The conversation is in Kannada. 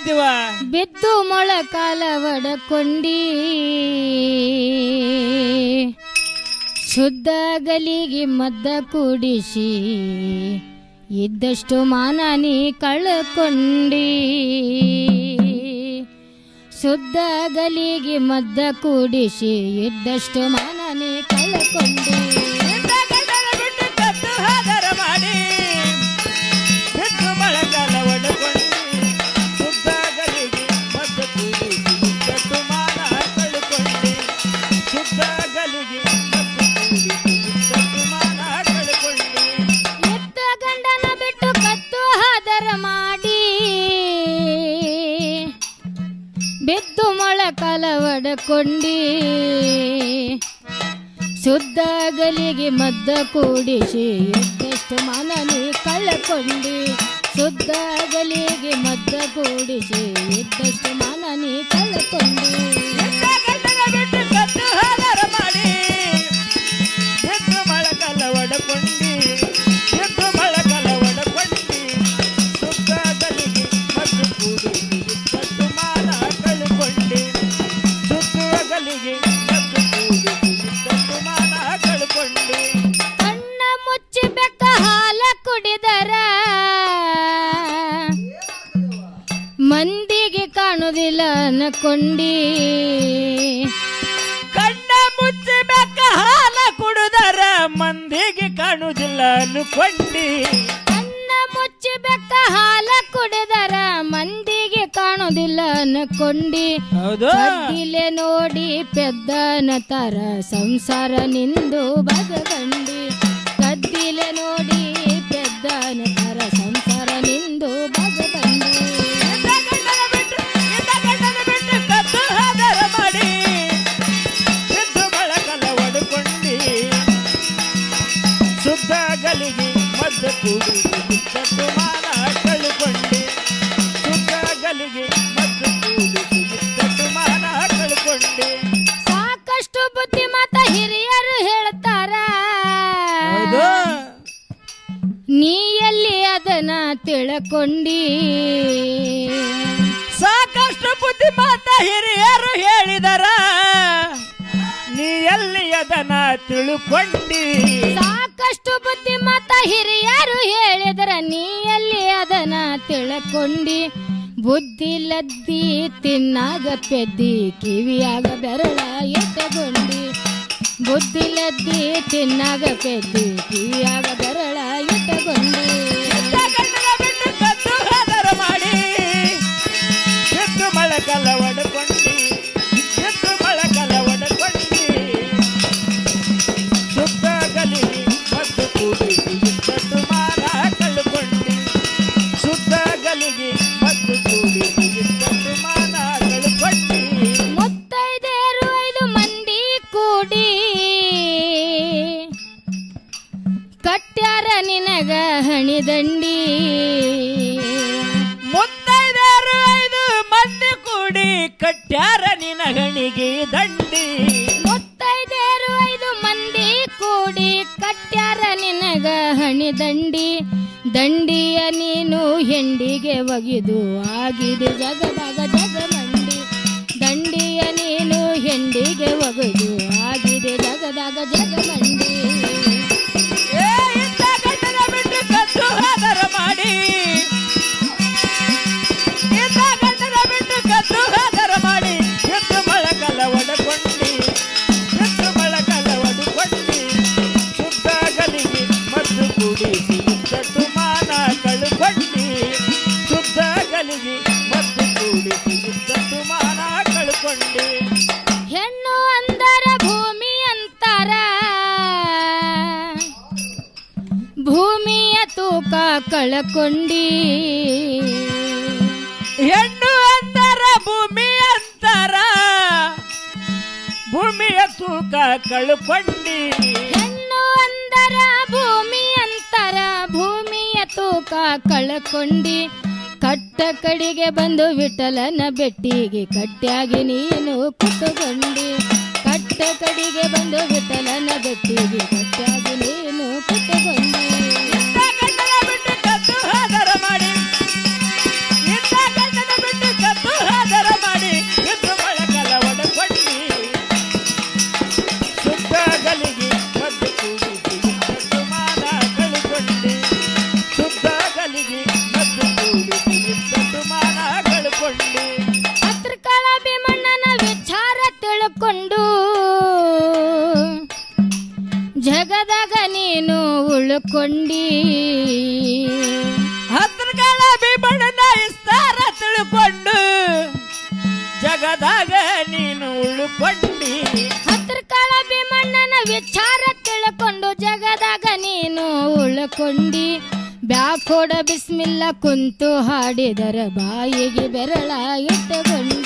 ಏನಾಯ್ತಿವ ಬಿದ್ದು ಮೊಳಕಾಲ ಒಡಕೊಂಡಿ ಶುದ್ಧ ಗಲಿಗೆ ಮದ್ದ ಕೂಡಿಸಿ ಇದ್ದಷ್ಟು ಮಾನ ನೀ ಕಳ್ಕೊಂಡಿ ಶುದ್ಧ ಗಲಿಗೆ ಮದ್ದ ಕೂಡಿಸಿ ಇದ್ದಷ್ಟು ಮಾನ ನೀ ಕಳ್ಕೊಂಡಿ ಮಾಡಿ ಬಿದ್ದು ಮೊಳಕಾಲ ಒಡಕೊಂಡಿ ಶುದ್ಧ ಗಲಿಗೆ ಮದ್ದ ಕೂಡಿಸಿ ಇದ್ದಷ್ಟು ಮಾನ ಕಳ್ಕೊಂಡಿ ಶುದ್ಧ ಗಲಿಗೆ ಬಿದ್ದು ಮೊಳಕಾಲ ಒಡಕೊಂಡಿ ಶುದ್ಧ ಗಲಿಗೆ ಮದ್ದ ಕೂಡಿಸಿ ಇದ್ದಷ್ಟು ಮಾನ ನೀ ಕಳ್ಕೊಂಡಿ ಶುದ್ಧ ಗಲಿಗೆ ಮದ್ದ ಕೂಡಿಸಿ ಇದ್ದಷ್ಟು ಮಾನ ನೀ ಕಳ್ಕೊಂಡಿ ಮಾಡಿ ಬಿದ್ದು ಮೊಳಕಾಲ ಒಡಕೊಂಡಿ ಬಿದ್ದು ಮೊಳಕಾಲ ಒಡಕೊಂಡಿ ಶುದ್ಧ ಗಲಿಗೆ ಮದ್ದ ಕೂಡಿಸಿ ಇದ್ದಷ್ಟು ಮಾನ ಕಳ್ಕೊಂಡಿ ಶುದ್ಧ ಗಲಿಗೆ ಮದ್ದ ಕೂಡಿಸಿ ಇದ್ದಷ್ಟು ಮಾನ ಕಳ್ಕೊಂಡಿ ಕಣ್ಣ ಮುಚ್ಚಿ ಬೆಕ್ಕ ಹಾಲ ಕುಡಿದರ ಮಂದಿಗೆ ಕಾಣುವುದಿಲ್ಲ ಅನ್ಕೊಂಡಿ ಕಣ್ಣ ಮುಚ್ಚಿ ಬೆಕ್ಕ ಹಾಲ ಕುಡಿದರ ಮಂದಿಗೆ ಕಾಣುವುದಿಲ್ಲ ಅನ್ಕೊಂಡಿ ಕಣ್ಣ ಮುಚ್ಚಿ ಬೆಕ್ಕ ಹಾಲ ಕುಡಿದರ ಮಂದಿಗೆ ಕಾಣುವುದಿಲ್ಲ ಅನ್ಕೊಂಡಿ ಹೌದು ಕದ್ದಿಲೆ ನೋಡಿ ಪೆದ್ದನ ತರ ಸಂಸಾರ ನಿಂದು ಬಗಗಂಡಿ ಕದ್ದಿಲೆ ನೋಡಿ ಪೆದ್ದನ ತರ ಸಂಸಾರ ನಿಂದು ಬಗಗಂಡಿ ಮಾಡಿ ಬಿದ್ದು ಮೊಳಕಾಲ ಒಡಕೊಂಡಿ ಶುದ್ಧ ಗಲಿಗೆ ಮದ್ದ ಕೂಡಿಸಿ ಇದ್ದಷ್ಟು ಮಾನ ಕಳ್ಕೊಂಡಿ ಶುದ್ಧ ಗಲಿಗೆ ಮದ್ದ ಕೂಡಿಸಿ ಇದ್ದಷ್ಟು ಮಾನ ಕಳ್ಕೊಂಡಿ ಸಾಕಷ್ಟು ಬುದ್ಧಿಮತ ಹಿರಿಯರು ಹೇಳ್ತಾರ ನೀ ಎಲ್ಲಿ ಅದನ್ನ ತಿಳ್ಕೊಂಡಿ ಸಾಕಷ್ಟು ಬುದ್ಧಿಮಾತ ಹಿರಿಯರು ಹೇಳಿದರ ನೀ ಎಲ್ಲಿ ಅದನ್ನ ತಿಳ್ಕೊಂಡಿ ಸಾಕಷ್ಟು ಬುದ್ಧಿಮತ ಹಿರಿಯರು ಹೇಳಿದರ ನೀ ಎಲ್ಲಿ ಅದನ್ನ ತಿಳ್ಕೊಂಡಿ ಬುದ್ಧಿ ಲದ್ದಿ ತಿನ್ನಾಗ ಪೆದ್ದಿ ಕಿವಿಯಾಗ ಬೆರಳ ಎತ್ತಗೊಂಡಿ ಬುದ್ಧಿ ಲದ್ದಿ ತಿನ್ನಾಗ ಪೆದ್ದಿ ಕಿವಿಯಾಗ ಬೆರಳ ಎತ್ತಗೊಂಡಿ ಮಾಡಿ ಬಿದ್ದು ಮೊಳಕಾಲ ಒಡಕೊಂಡಿ ಬಿದ್ದು ಮೊಳಕಾಲ ಒಡಕೊಂಡಿ ಶುದ್ಧ ಗಲಿಗೆ ಮದ್ದು ಕೂಡಿಸಿ ಇದ್ದಷ್ಟು ಮಾನ ಕಳ್ಕೊಂಡಿ ಶುದ್ಧ ಗಲಿಗೆ ಮದ್ದು ಕೂಡಿಸಿ ಇದ್ದಷ್ಟು ಮಾನ ಕಳ್ಕೊಂಡಿ ಮುತ್ತೈದೇರು 5 ಮಂದಿ ಕೂಡಿ ಕಟ್ಟ್ಯಾರ ನಿನಗ ಹಣಿದಂಡಿ ಮುತ್ತೈದರು 5 ಮಂದಿ ಕೂಡಿ ಕಟ್ಟ್ಯಾರ ನಿನಗಣಿಗೆ ದಂಡಿ ಮುತ್ತೈದೇರು 5 ಮಂದಿ ಕೂಡಿ ಕಟ್ಟ್ಯಾರ ನಿನಗ ಹಣಿದಂಡಿ ದಂಡಿಯ ನೀನು ಹೆಂಡಿಗೆ ಒಗಿದು ಆಗಿದೆ ಜಗದಾಗ ಜಗಮಂಡಿ ದಂಡಿಯ ನೀನು ಹೆಂಡಿಗೆ ಒಗಿದು ಆಗಿದೆ ಜಗದಾಗ ಜಗಮಂಡಿ ಮಾಡಿ ಬಿಟ್ಟು ಕದ್ದು ಹಾದರ ಮಾಡಿ ಬಿದ್ದು ಮೊಳಕಾಲ ಒಡಕೊಂಡಿ ಬಿದ್ದು ಮೊಳಕಾಲ ಒಡಕೊಂಡಿ ಶುದ್ಧ ಗಲಿಗೆ ಮದ್ದು ಕೂಡಿಸಿ ಇದ್ದಷ್ಟು ಮಾನ ಕಳ್ಕೊಂಡಿ ಶುದ್ಧ ಗಲಿಗೆ ಮದ್ದು ಕೂಡಿಸಿ ಇದ್ದಷ್ಟು ಮಾನ ಕಳ್ಕೊಂಡಿ ಹೆಣ್ಣು ಅಂದರ ಭೂಮಿ ಅಂತಾರ ಭೂಮಿಯ ತೂಕ ಕಳ್ಕೊಂಡಿ ಹೆಣ್ಣು ಅಂದರ ಭೂಮಿ ಅಂತಾರ ಭೂಮಿಯ ತೂಕ ಕಳ್ಕೊಂಡಿ ಹೆಣ್ಣು ಅಂದರ ಭೂಮಿ ಅಂತಾರ ಭೂಮಿಯ ತೂಕ ಕಳ್ಕೊಂಡಿ ಕಟ್ಟ ಕಡೆಗೆ ಬಂದು ವಿಠಲನ ಬೆಟ್ಟಿಗೆ ಕಟ್ಟ್ಯಾಗಿ ನೀನು ಕುಟ್ಟುಕೊಂಡಿ ಕಟ್ಟ ಕಡೆಗೆ ಬಂದು ವಿಠಲನ ಬೆಟ್ಟಿಗೆ ಕಟ್ಟ್ಯಾಗಿ ನೀನು ಕುಟ್ಟುಕೊಂಡಿ ಬಿಟ್ಟು ಕದ್ದು ಹಾದರ ಮಾಡಿ ಬಿಟ್ಟು ತಿಳ್ಕೊಂಡಿ ಹತ್ರಗಳ ಭೀಮಣ್ಣನ ವಿಸ್ತಾರ ತಿಳ್ಕೊಂಡು ಜಗದಾಗ ನೀನು ಉಳ್ಕೊಂಡಿ ಹತ್ರಕಾಳ ಭೀಮಣ್ಣನ ವಿಚಾರ ತಿಳ್ಕೊಂಡು ಜಗದಾಗ ನೀನು ಉಳ್ಕೊಂಡಿ ಬ್ಯಾಕೋಡ ಬಿಸ್ಮಿಲ್ಲ ಕುಂತು ಹಾಡಿದರ ಬಾಯಿಗೆ ಬೆರಳ ಇಟ್ಟುಕೊಂಡಿ